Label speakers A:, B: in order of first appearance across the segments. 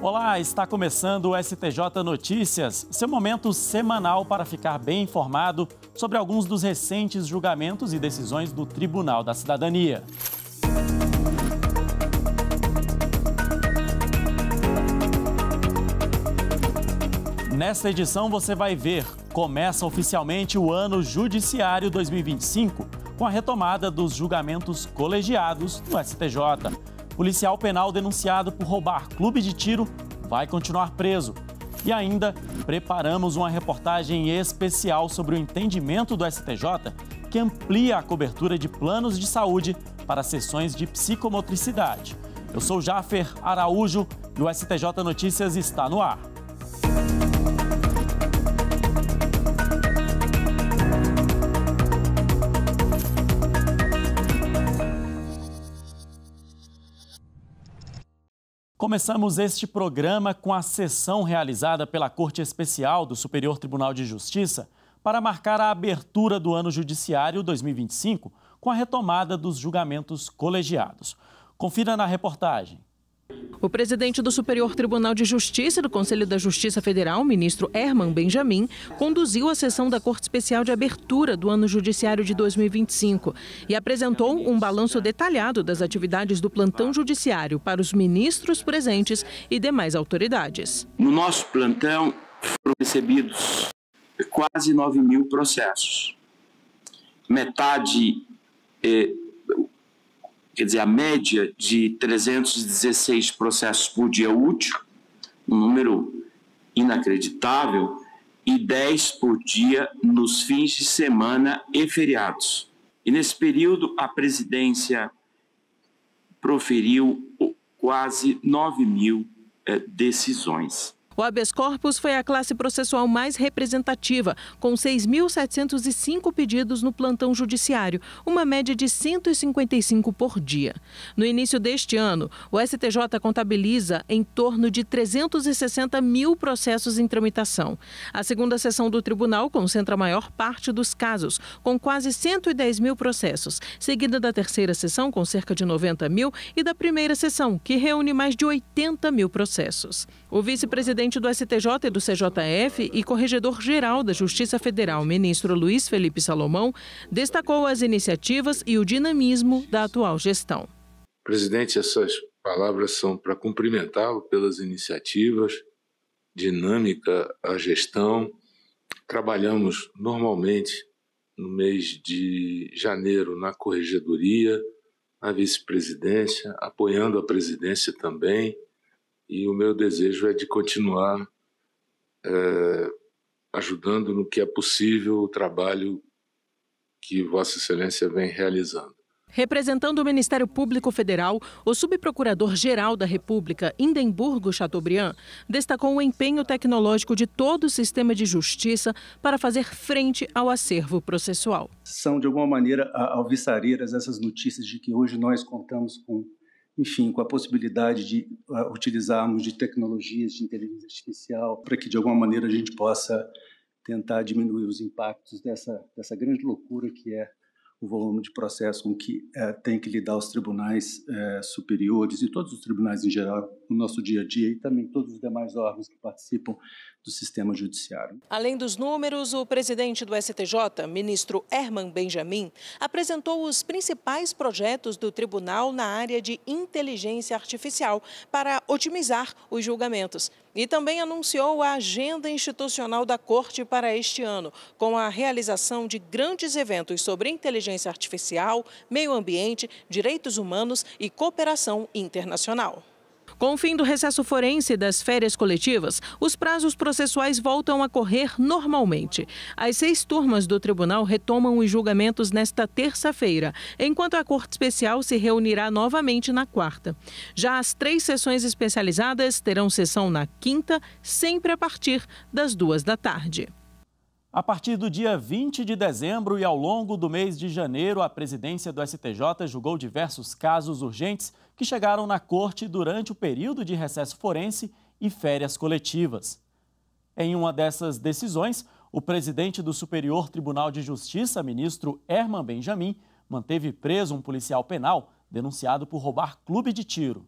A: Olá, está começando o STJ Notícias, seu momento semanal para ficar bem informado sobre alguns dos recentes julgamentos e decisões do Tribunal da Cidadania. Nesta edição você vai ver, começa oficialmente o ano judiciário 2025, com a retomada dos julgamentos colegiados no STJ. Policial penal denunciado por roubar clube de tiro vai continuar preso. E ainda preparamos uma reportagem especial sobre o entendimento do STJ que amplia a cobertura de planos de saúde para sessões de psicomotricidade. Eu sou Jafer Araújo e o STJ Notícias está no ar. Começamos este programa com a sessão realizada pela Corte Especial do Superior Tribunal de Justiça para marcar a abertura do ano judiciário 2025 com a retomada dos julgamentos colegiados. Confira na reportagem.
B: O presidente do Superior Tribunal de Justiça do Conselho da Justiça Federal, ministro Herman Benjamin, conduziu a sessão da Corte Especial de abertura do ano judiciário de 2025 e apresentou um balanço detalhado das atividades do plantão judiciário para os ministros presentes e demais autoridades.
C: No nosso plantão foram recebidos quase 9.000 processos. Metade quer dizer, a média de 316 processos por dia útil, um número inacreditável, e 10 por dia nos fins de semana e feriados. E nesse período, a presidência proferiu quase 9.000 decisões.
B: O habeas corpus foi a classe processual mais representativa, com 6.705 pedidos no plantão judiciário, uma média de 155 por dia. No início deste ano, o STJ contabiliza em torno de 360 mil processos em tramitação. A segunda sessão do tribunal concentra a maior parte dos casos, com quase 110 mil processos, seguida da terceira sessão, com cerca de 90 mil, e da primeira sessão, que reúne mais de 80 mil processos. O vice-presidente do STJ e do CJF e corregedor-geral da Justiça Federal, ministro Luiz Felipe Salomão, destacou as iniciativas e o dinamismo da atual gestão.
D: Presidente, essas palavras são para cumprimentá-lo pelas iniciativas, dinâmica, a gestão. Trabalhamos normalmente no mês de janeiro na corregedoria, na vice-presidência, apoiando a presidência também. E o meu desejo é de continuar ajudando no que é possível o trabalho que Vossa Excelência vem realizando.
B: Representando o Ministério Público Federal, o subprocurador-geral da República, Indemburgo Chateaubriand, destacou o empenho tecnológico de todo o sistema de justiça para fazer frente ao acervo processual.
E: São, de alguma maneira, alvissareiras essas notícias de que hoje nós contamos com a possibilidade de utilizarmos de tecnologias de inteligência artificial para que, de alguma maneira, a gente possa tentar diminuir os impactos dessa grande loucura que é o volume de processo com que tem que lidar os tribunais superiores e todos os tribunais em geral no nosso dia a dia e também todos os demais órgãos que participam do sistema judiciário.
B: Além dos números, o presidente do STJ, ministro Herman Benjamin, apresentou os principais projetos do tribunal na área de inteligência artificial para otimizar os julgamentos. E também anunciou a agenda institucional da Corte para este ano, com a realização de grandes eventos sobre inteligência artificial, meio ambiente, direitos humanos e cooperação internacional. Com o fim do recesso forense e das férias coletivas, os prazos processuais voltam a correr normalmente. As 6 turmas do tribunal retomam os julgamentos nesta terça-feira, enquanto a Corte Especial se reunirá novamente na quarta. Já as 3 sessões especializadas terão sessão na quinta, sempre a partir das 2 da tarde.
A: A partir do dia 20 de dezembro e ao longo do mês de janeiro, a presidência do STJ julgou diversos casos urgentes que chegaram na Corte durante o período de recesso forense e férias coletivas. Em uma dessas decisões, o presidente do Superior Tribunal de Justiça, ministro Herman Benjamin, manteve preso um policial penal denunciado por roubar clube de tiro.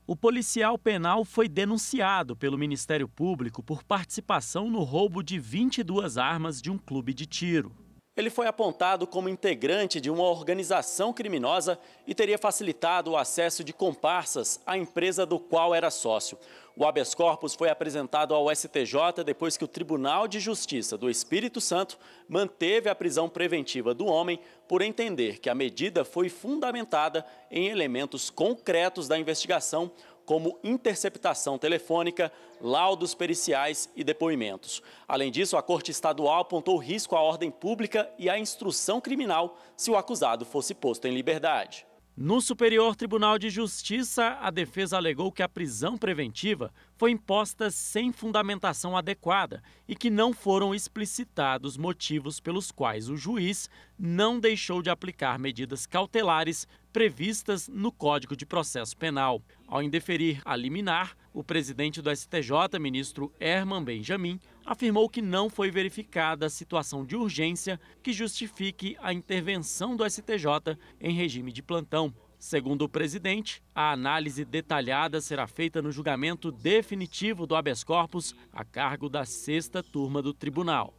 A: O policial penal foi denunciado pelo Ministério Público por participação no roubo de 22 armas de um clube de tiro. Ele foi apontado como integrante de uma organização criminosa e teria facilitado o acesso de comparsas à empresa do qual era sócio. O habeas corpus foi apresentado ao STJ depois que o Tribunal de Justiça do Espírito Santo manteve a prisão preventiva do homem por entender que a medida foi fundamentada em elementos concretos da investigação, como interceptação telefônica, laudos periciais e depoimentos. Além disso, a Corte Estadual apontou risco à ordem pública e à instrução criminal se o acusado fosse posto em liberdade. No Superior Tribunal de Justiça, a defesa alegou que a prisão preventiva foi imposta sem fundamentação adequada e que não foram explicitados motivos pelos quais o juiz não deixou de aplicar medidas cautelares previstas no Código de Processo Penal. Ao indeferir a liminar, o presidente do STJ, ministro Herman Benjamin, afirmou que não foi verificada a situação de urgência que justifique a intervenção do STJ em regime de plantão. Segundo o presidente, a análise detalhada será feita no julgamento definitivo do habeas corpus a cargo da 6ª turma do tribunal.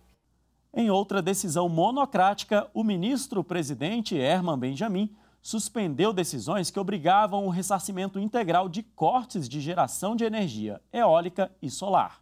A: Em outra decisão monocrática, o ministro-presidente Herman Benjamin suspendeu decisões que obrigavam o ressarcimento integral de cortes de geração de energia eólica e solar.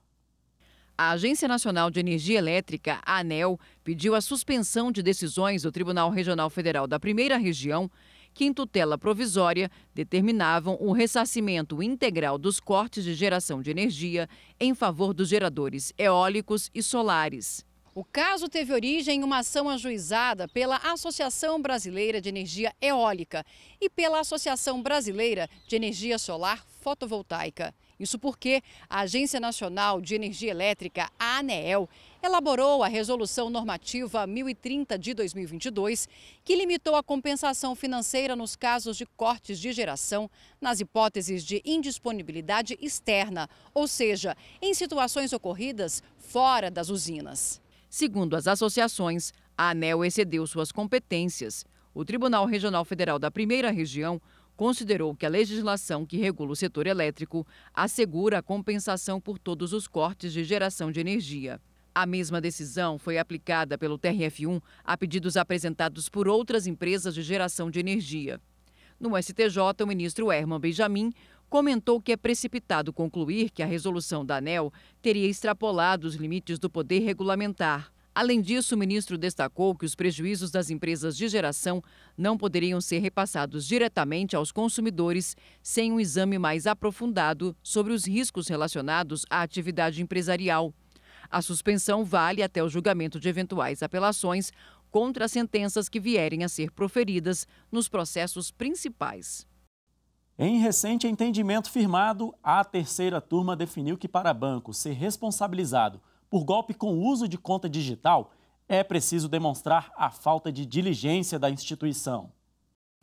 F: A Agência Nacional de Energia Elétrica, a ANEEL, pediu a suspensão de decisões do Tribunal Regional Federal da Primeira Região, que em tutela provisória determinavam o ressarcimento integral dos cortes de geração de energia em favor dos geradores eólicos e solares.
G: O caso teve origem em uma ação ajuizada pela Associação Brasileira de Energia Eólica e pela Associação Brasileira de Energia Solar Fotovoltaica. Isso porque a Agência Nacional de Energia Elétrica, a ANEEL, elaborou a Resolução Normativa 1030 de 2022, que limitou a compensação financeira nos casos de cortes de geração nas hipóteses de indisponibilidade externa, ou seja, em situações ocorridas fora das usinas.
F: Segundo as associações, a ANEEL excedeu suas competências. O Tribunal Regional Federal da Primeira Região considerou que a legislação que regula o setor elétrico assegura a compensação por todos os cortes de geração de energia. A mesma decisão foi aplicada pelo TRF1 a pedidos apresentados por outras empresas de geração de energia. No STJ, o ministro Herman Benjamin comentou que é precipitado concluir que a resolução da ANEEL teria extrapolado os limites do poder regulamentar. Além disso, o ministro destacou que os prejuízos das empresas de geração não poderiam ser repassados diretamente aos consumidores sem um exame mais aprofundado sobre os riscos relacionados à atividade empresarial. A suspensão vale até o julgamento de eventuais apelações contra as sentenças que vierem a ser proferidas nos processos principais.
A: Em recente entendimento firmado, a 3ª turma definiu que para banco ser responsabilizado por golpe com uso de conta digital, é preciso demonstrar a falta de diligência da instituição.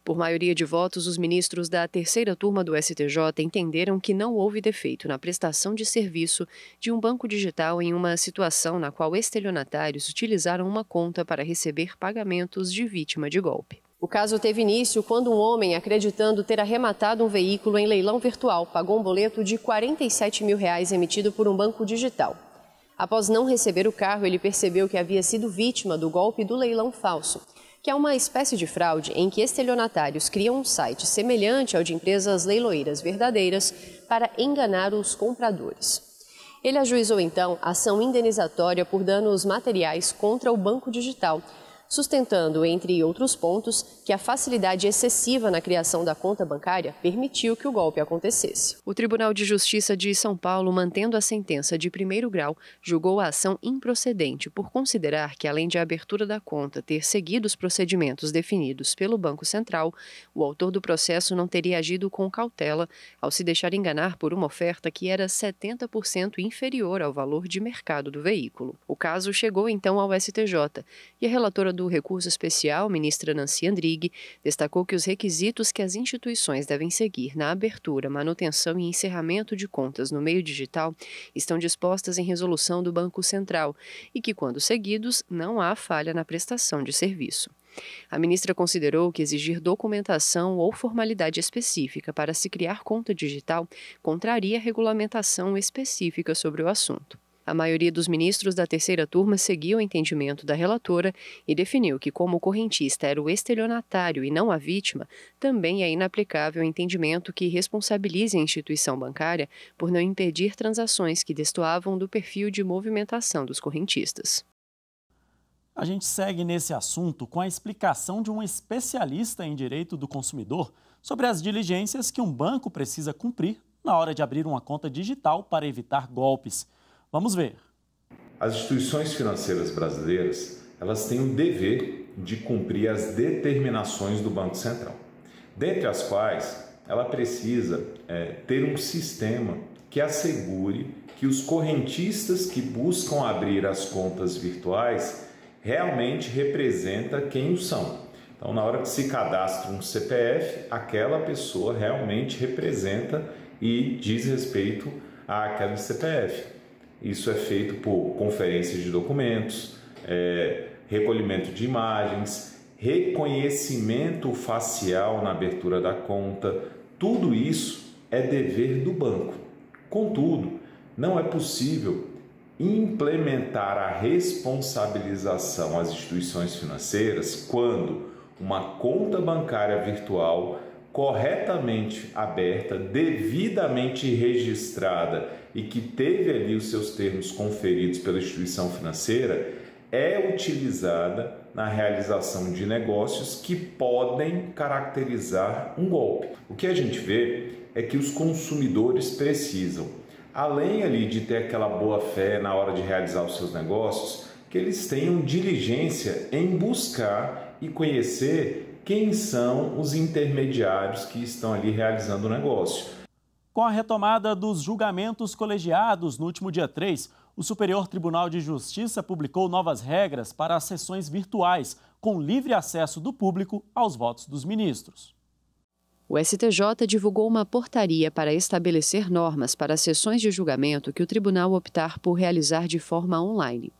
H: Por maioria de votos, os ministros da 3ª turma do STJ entenderam que não houve defeito na prestação de serviço de um banco digital em uma situação na qual estelionatários utilizaram uma conta para receber pagamentos de vítima de golpe. O caso teve início quando um homem, acreditando ter arrematado um veículo em leilão virtual, pagou um boleto de R$ 47 mil emitido por um banco digital. Após não receber o carro, ele percebeu que havia sido vítima do golpe do leilão falso, que é uma espécie de fraude em que estelionatários criam um site semelhante ao de empresas leiloeiras verdadeiras para enganar os compradores. Ele ajuizou então ação indenizatória por danos materiais contra o banco digital, sustentando, entre outros pontos, que a facilidade excessiva na criação da conta bancária permitiu que o golpe acontecesse. O Tribunal de Justiça de São Paulo, mantendo a sentença de 1º grau, julgou a ação improcedente por considerar que, além de a abertura da conta ter seguido os procedimentos definidos pelo Banco Central, o autor do processo não teria agido com cautela ao se deixar enganar por uma oferta que era 70% inferior ao valor de mercado do veículo. O caso chegou então ao STJ e a relatora do recurso especial, ministra Nancy Andrighi, destacou que os requisitos que as instituições devem seguir na abertura, manutenção e encerramento de contas no meio digital estão dispostas em resolução do Banco Central e que, quando seguidos, não há falha na prestação de serviço. A ministra considerou que exigir documentação ou formalidade específica para se criar conta digital contraria a regulamentação específica sobre o assunto. A maioria dos ministros da terceira turma seguiu o entendimento da relatora e definiu que, como o correntista era o estelionatário e não a vítima, também é inaplicável o entendimento que responsabilize a instituição bancária por não impedir transações que destoavam do perfil de movimentação dos correntistas.
A: A gente segue nesse assunto com a explicação de um especialista em direito do consumidor sobre as diligências que um banco precisa cumprir na hora de abrir uma conta digital para evitar golpes. Vamos ver.
I: As instituições financeiras brasileiras, elas têm o dever de cumprir as determinações do Banco Central, dentre as quais ela precisa ter um sistema que assegure que os correntistas que buscam abrir as contas virtuais realmente representa quem o são. Então, na hora que se cadastra um CPF, aquela pessoa realmente representa e diz respeito àquele CPF. Isso é feito por conferências de documentos, recolhimento de imagens, reconhecimento facial na abertura da conta. Tudo isso é dever do banco. Contudo, não é possível implementar a responsabilização às instituições financeiras quando uma conta bancária virtual corretamente aberta, devidamente registrada e que teve ali os seus termos conferidos pela instituição financeira é utilizada na realização de negócios que podem caracterizar um golpe. O que a gente vê é que os consumidores precisam, além ali de ter aquela boa fé na hora de realizar os seus negócios, que eles tenham diligência em buscar e conhecer quem são os intermediários que estão ali realizando o negócio.
A: Com a retomada dos julgamentos colegiados no último dia 3, o Superior Tribunal de Justiça publicou novas regras para as sessões virtuais, com livre acesso do público aos votos dos ministros.
H: O STJ divulgou uma portaria para estabelecer normas para as sessões de julgamento que o tribunal optar por realizar de forma online.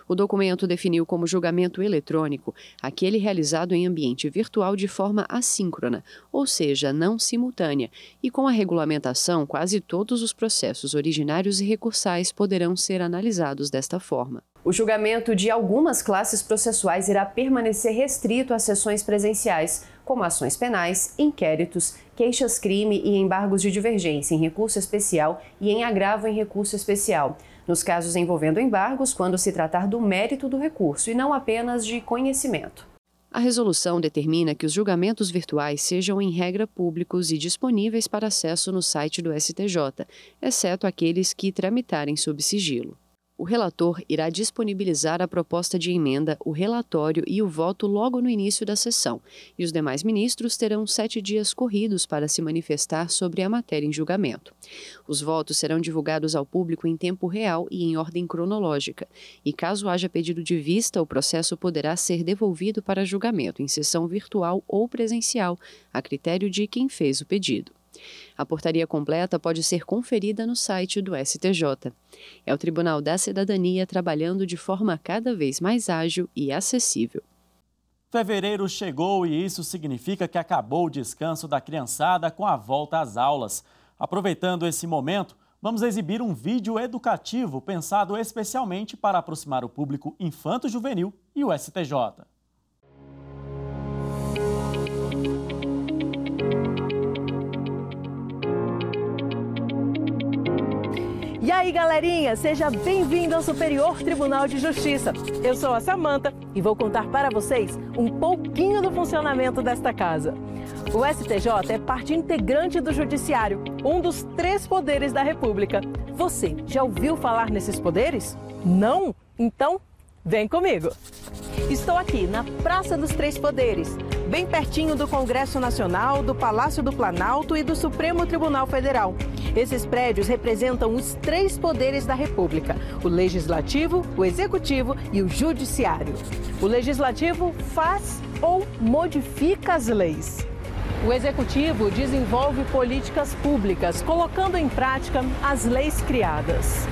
H: O documento definiu como julgamento eletrônico aquele realizado em ambiente virtual de forma assíncrona, ou seja, não simultânea, e com a regulamentação, quase todos os processos originários e recursais poderão ser analisados desta forma. O julgamento de algumas classes processuais irá permanecer restrito às sessões presenciais, como ações penais, inquéritos, queixas-crime e embargos de divergência em recurso especial e em agravo em recurso especial. Nos casos envolvendo embargos, quando se tratar do mérito do recurso e não apenas de conhecimento. A resolução determina que os julgamentos virtuais sejam, em regra, públicos e disponíveis para acesso no site do STJ, exceto aqueles que tramitarem sob sigilo. O relator irá disponibilizar a proposta de emenda, o relatório e o voto logo no início da sessão, e os demais ministros terão 7 dias corridos para se manifestar sobre a matéria em julgamento. Os votos serão divulgados ao público em tempo real e em ordem cronológica, e caso haja pedido de vista, o processo poderá ser devolvido para julgamento em sessão virtual ou presencial, a critério de quem fez o pedido. A portaria completa pode ser conferida no site do STJ. É o Tribunal da Cidadania trabalhando de forma cada vez mais ágil e acessível.
A: Fevereiro chegou e isso significa que acabou o descanso da criançada com a volta às aulas. Aproveitando esse momento, vamos exibir um vídeo educativo pensado especialmente para aproximar o público infanto-juvenil e o STJ.
B: E aí, galerinha, seja bem-vindo ao Superior Tribunal de Justiça. Eu sou a Samanta e vou contar para vocês um pouquinho do funcionamento desta casa. O STJ é parte integrante do Judiciário, um dos 3 poderes da República. Você já ouviu falar nesses poderes? Não? Então, vem comigo. Estou aqui na Praça dos 3 Poderes, bem pertinho do Congresso Nacional, do Palácio do Planalto e do Supremo Tribunal Federal. Esses prédios representam os 3 poderes da República: o Legislativo, o Executivo e o Judiciário. O Legislativo faz ou modifica as leis. O Executivo desenvolve políticas públicas, colocando em prática as leis criadas.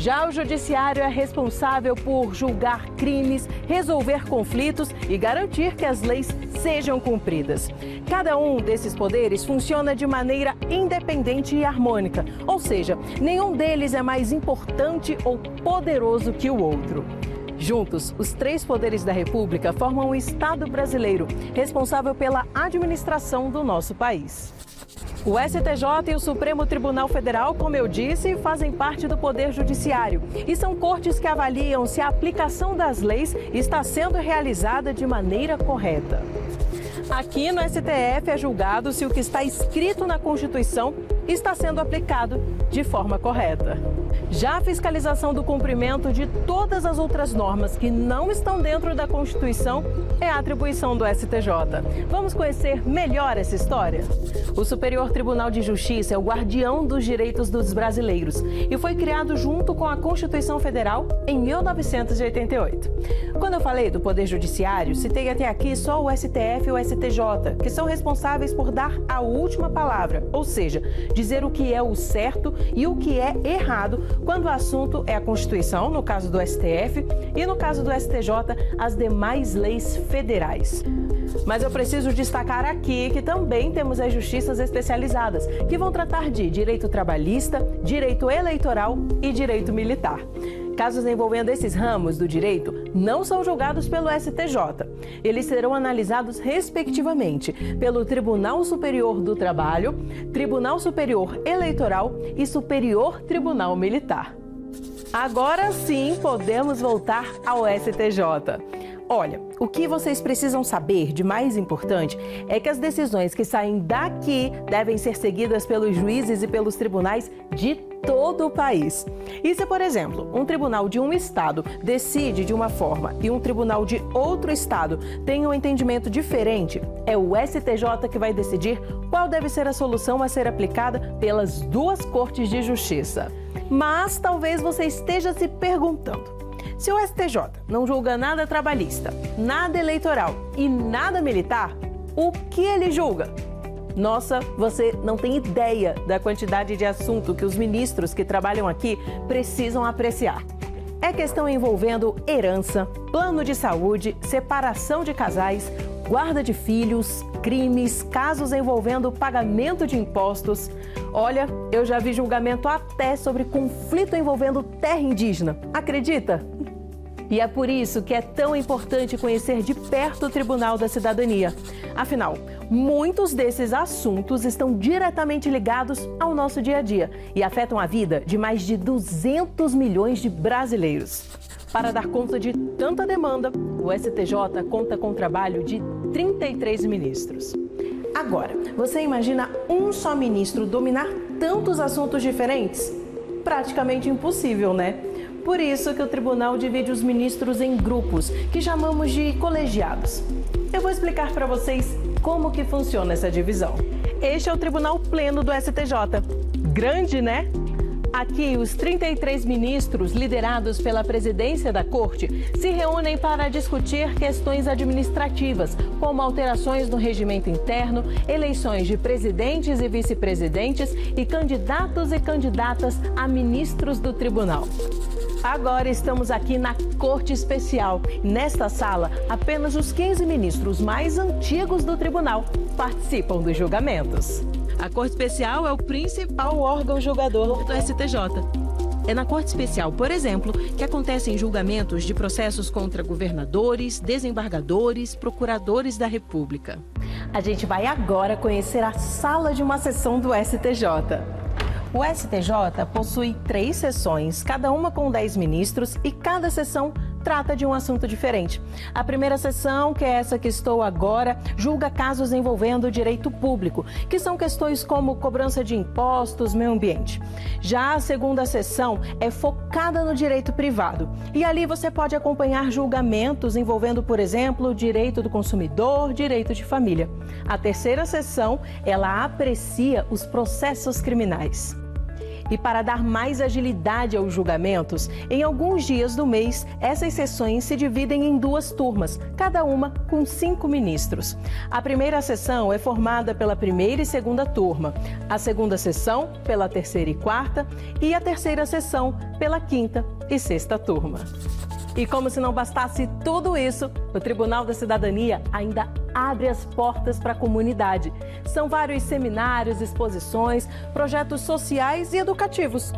J: Já o Judiciário é responsável por julgar crimes, resolver conflitos e garantir que as leis sejam cumpridas. Cada um desses poderes funciona de maneira independente e harmônica, ou seja, nenhum deles é mais importante ou poderoso que o outro. Juntos, os três poderes da República formam o Estado brasileiro, responsável pela administração do nosso país. O STJ e o Supremo Tribunal Federal, como eu disse, fazem parte do Poder Judiciário e são cortes que avaliam se a aplicação das leis está sendo realizada de maneira correta. Aqui no STF é julgado se o que está escrito na Constituição está sendo aplicado de forma correta. Já a fiscalização do cumprimento de todas as outras normas que não estão dentro da Constituição é a atribuição do STJ. Vamos conhecer melhor essa história? O Superior Tribunal de Justiça é o guardião dos direitos dos brasileiros e foi criado junto com a Constituição Federal em 1988. Quando eu falei do Poder Judiciário, citei até aqui só o STF e o STJ, que são responsáveis por dar a última palavra, ou seja, dizer o que é o certo e o que é errado quando o assunto é a Constituição, no caso do STF, e no caso do STJ, as demais leis federais. Mas eu preciso destacar aqui que também temos as justiças especializadas, que vão tratar de direito trabalhista, direito eleitoral e direito militar. Casos envolvendo esses ramos do direito não são julgados pelo STJ. Eles serão analisados respectivamente pelo Tribunal Superior do Trabalho, Tribunal Superior Eleitoral e Superior Tribunal Militar. Agora sim podemos voltar ao STJ. Olha, o que vocês precisam saber de mais importante é que as decisões que saem daqui devem ser seguidas pelos juízes e pelos tribunais de todo o país. E se, por exemplo, um tribunal de um estado decide de uma forma e um tribunal de outro estado tem um entendimento diferente, é o STJ que vai decidir qual deve ser a solução a ser aplicada pelas duas cortes de justiça. Mas talvez você esteja se perguntando: se o STJ não julga nada trabalhista, nada eleitoral e nada militar, o que ele julga? Nossa, você não tem ideia da quantidade de assunto que os ministros que trabalham aqui precisam apreciar. É questão envolvendo herança, plano de saúde, separação de casais, guarda de filhos, crimes, casos envolvendo pagamento de impostos. Olha, eu já vi julgamento até sobre conflito envolvendo terra indígena. Acredita? E é por isso que é tão importante conhecer de perto o Tribunal da Cidadania. Afinal, muitos desses assuntos estão diretamente ligados ao nosso dia a dia e afetam a vida de mais de 200 milhões de brasileiros. Para dar conta de tanta demanda, o STJ conta com o trabalho de 33 ministros. Agora, você imagina um só ministro dominar tantos assuntos diferentes? Praticamente impossível, né? Por isso que o tribunal divide os ministros em grupos, que chamamos de colegiados. Eu vou explicar para vocês como que funciona essa divisão. Este é o Tribunal Pleno do STJ. Grande, né? Aqui, os 33 ministros, liderados pela presidência da Corte, se reúnem para discutir questões administrativas, como alterações no regimento interno, eleições de presidentes e vice-presidentes e candidatos e candidatas a ministros do tribunal. Agora estamos aqui na Corte Especial. Nesta sala, apenas os 15 ministros mais antigos do tribunal participam dos julgamentos. A Corte Especial é o principal órgão julgador do STJ. É na Corte Especial, por exemplo, que acontecem julgamentos de processos contra governadores, desembargadores, procuradores da República. A gente vai agora conhecer a sala de uma sessão do STJ. O STJ possui 3 sessões, cada uma com 10 ministros, e cada sessão trata de um assunto diferente. A primeira sessão, que é essa que estou agora, julga casos envolvendo o direito público, que são questões como cobrança de impostos, meio ambiente. Já a segunda sessão é focada no direito privado, e ali você pode acompanhar julgamentos envolvendo, por exemplo, direito do consumidor, direito de família. A terceira sessão, ela aprecia os processos criminais. E para dar mais agilidade aos julgamentos, em alguns dias do mês, essas sessões se dividem em 2 turmas, cada uma com 5 ministros. A primeira sessão é formada pela primeira e segunda turma, a segunda sessão pela terceira e quarta e a terceira sessão pela quinta e sexta turma. E como se não bastasse tudo isso, o Tribunal da Cidadania ainda abre as portas para a comunidade. São vários seminários, exposições, projetos sociais e educativos.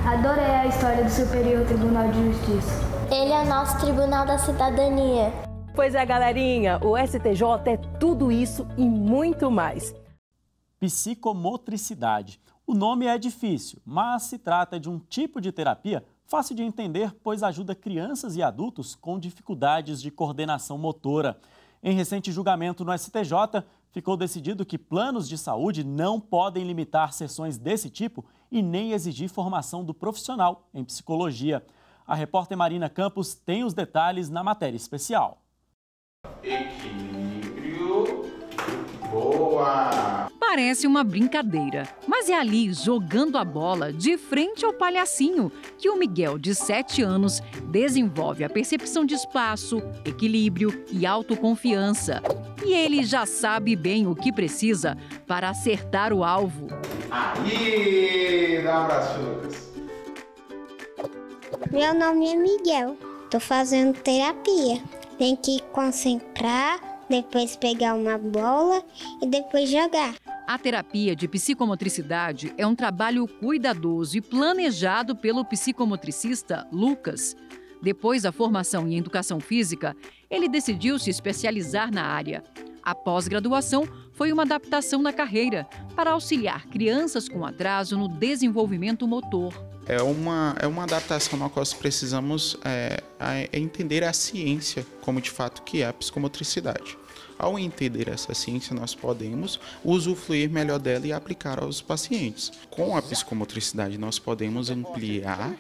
K: Adorei a história do Superior Tribunal de Justiça.
L: Ele é o nosso Tribunal da Cidadania.
J: Pois é, galerinha, o STJ é tudo isso e muito mais.
A: Psicomotricidade. O nome é difícil, mas se trata de um tipo de terapia fácil de entender, pois ajuda crianças e adultos com dificuldades de coordenação motora. Em recente julgamento no STJ, ficou decidido que planos de saúde não podem limitar sessões desse tipo e nem exigir formação do profissional em psicologia. A repórter Marina Campos tem os detalhes na matéria especial.
M: Equilíbrio. Boa!
F: Parece uma brincadeira, mas é ali, jogando a bola de frente ao palhacinho, que o Miguel, de 7 anos, desenvolve a percepção de espaço, equilíbrio e autoconfiança. E ele já sabe bem o que precisa para acertar o alvo.
M: Aí, dá um abraço, Lucas.
L: Meu nome é Miguel. Tô fazendo terapia. Tem que concentrar, depois pegar uma bola e depois jogar.
F: A terapia de psicomotricidade é um trabalho cuidadoso e planejado pelo psicomotricista Lucas. Depois da formação em educação física, ele decidiu se especializar na área. A pós-graduação foi uma adaptação na carreira para auxiliar crianças com atraso no desenvolvimento motor.
M: É uma adaptação na qual nós precisamos entender a ciência como de fato que é a psicomotricidade. Ao entender essa ciência, nós podemos usufruir melhor dela e aplicar aos pacientes. Com a psicomotricidade, nós podemos ampliar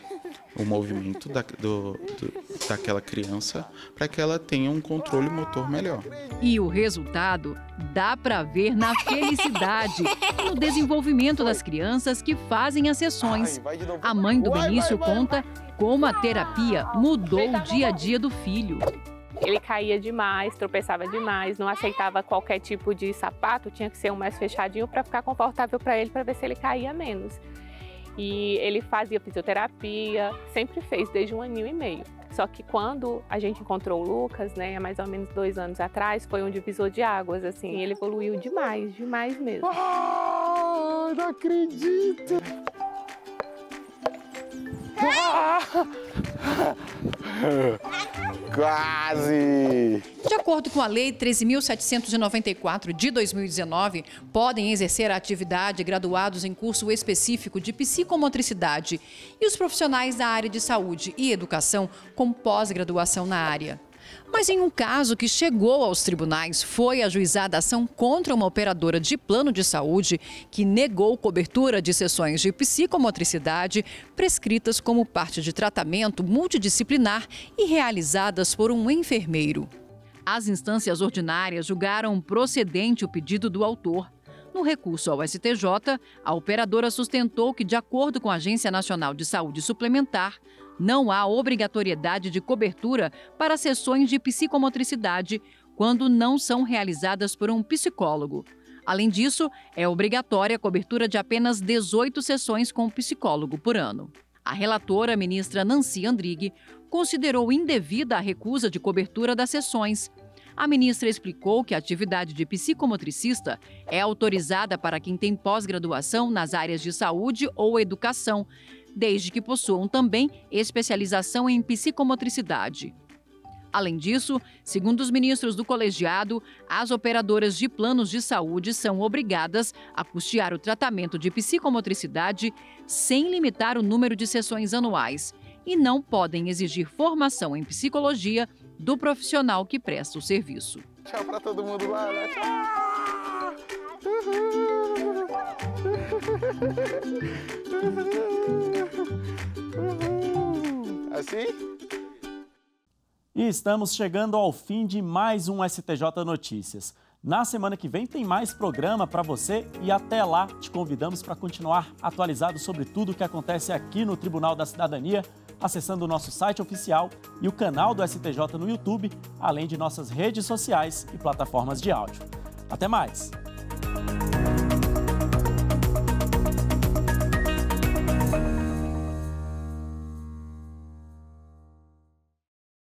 M: o movimento daquela criança para que ela tenha um controle motor melhor.
F: E o resultado dá para ver na felicidade e no desenvolvimento das crianças que fazem as sessões. A mãe do Benício conta como a terapia mudou o dia a dia do filho.
N: Ele caía demais, tropeçava demais, não aceitava qualquer tipo de sapato, tinha que ser um mais fechadinho para ficar confortável para ele, para ver se ele caía menos. E ele fazia fisioterapia, sempre fez, desde 1 aninho e meio. Só que quando a gente encontrou o Lucas, há mais ou menos 2 anos atrás, foi um divisor de águas, assim. E ele evoluiu demais, demais mesmo.
M: Oh, não acredito! Quase!
G: De acordo com a Lei 13.794 de 2019, podem exercer a atividade graduados em curso específico de psicomotricidade e os profissionais da área de saúde e educação com pós-graduação na área. Mas em um caso que chegou aos tribunais, foi ajuizada ação contra uma operadora de plano de saúde que negou cobertura de sessões de psicomotricidade prescritas como parte de tratamento multidisciplinar e realizadas por um enfermeiro. As instâncias ordinárias julgaram procedente o pedido do autor. No recurso ao STJ, a operadora sustentou que, de acordo com a Agência Nacional de Saúde Suplementar, não há obrigatoriedade de cobertura para sessões de psicomotricidade quando não são realizadas por um psicólogo. Além disso, é obrigatória a cobertura de apenas 18 sessões com psicólogo por ano. A relatora, a ministra Nancy Andrighi, considerou indevida a recusa de cobertura das sessões. A ministra explicou que a atividade de psicomotricista é autorizada para quem tem pós-graduação nas áreas de saúde ou educação, desde que possuam também especialização em psicomotricidade. Além disso, segundo os ministros do colegiado, as operadoras de planos de saúde são obrigadas a custear o tratamento de psicomotricidade sem limitar o número de sessões anuais e não podem exigir formação em psicologia do profissional que presta o serviço.
M: Tchau para todo mundo lá, né? Assim?
A: E estamos chegando ao fim de mais um STJ Notícias. Na semana que vem tem mais programa para você e até lá te convidamos para continuar atualizado sobre tudo o que acontece aqui no Tribunal da Cidadania, acessando o nosso site oficial e o canal do STJ no YouTube, além de nossas redes sociais e plataformas de áudio. Até mais!